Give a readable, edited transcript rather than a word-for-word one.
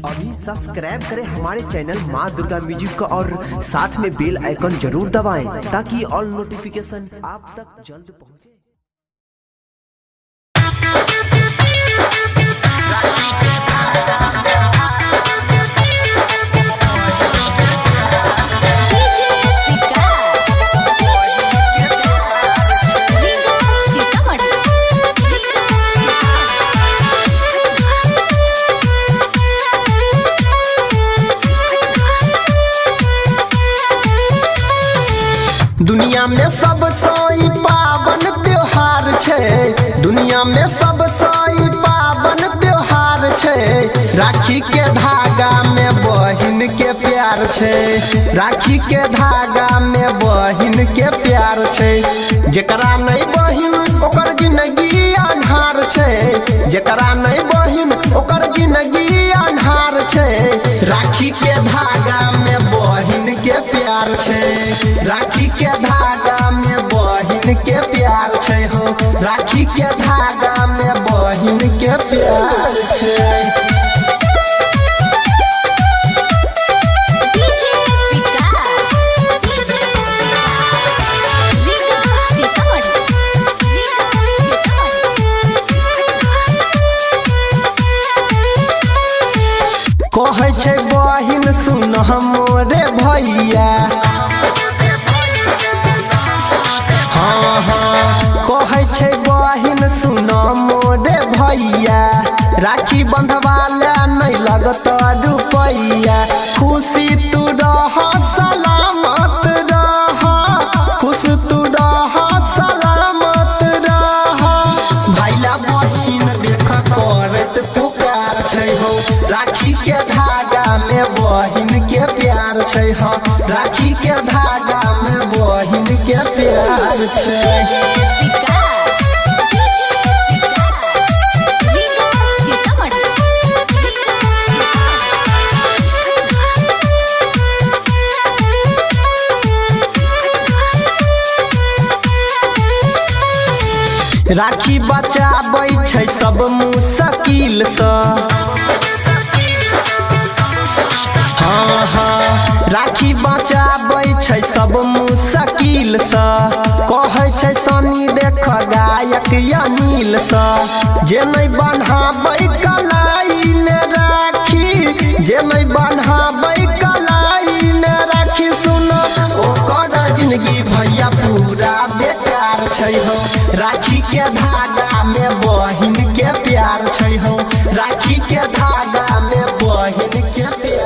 अभी सब्सक्राइब करें हमारे चैनल माँ दुर्गा म्यूजिक को और साथ में बेल आइकन जरूर दबाएं ताकि ऑल नोटिफिकेशन आप तक जल्द पहुंचे। दुनिया में सबसे पावन त्योहार छे, दुनिया में सबसे पावन त्योहार छे। राखी के धागा में बहिन के प्यार छे, राखी के धागा में बहिन के प्यार छे। जेकरा नहीं बहिन ओकर जिंदगी अन्हार छे, जेकरा नहीं बहिन ओकर जिंदगी अन्हार छे। राखी के धागा में बहिन के प्यार छे, राखी के धागा में बहिन के प्यार छे हो, राखी के धागा में बहिन के प्यार छे। कहे छे बहिन सुन मोरे भैया, हाँ हाँ कहे छे बहिन सुन मोरे भैया। राखी बंधवाला नहीं लगत रुपैया, खुशी तू रह सलामत रह, खुश तू रह सलामत रह। भैया बहिन देख करत पुकार छे हो, राखी के धागा में बहिन के प्यार छे हो, राखी के धागा में बहिन के प्यार छे। राखी बचाबै छै सब मुश्किल से, हाँ हाँ राखी बचाबै छै सब मुश्किल से। कहे छै सनी देख गायक अनिल से, जे नहीं बन्हाबै कलाई में राखी, जे नहीं बन्हाबै कलाई में राखी। सुनो ओकर जिंदगी भैया पूरा बेकार छै हो, राखी के धागा में बहिन के प्यार छै हो, राखी के धागा में बहिन के प्यार।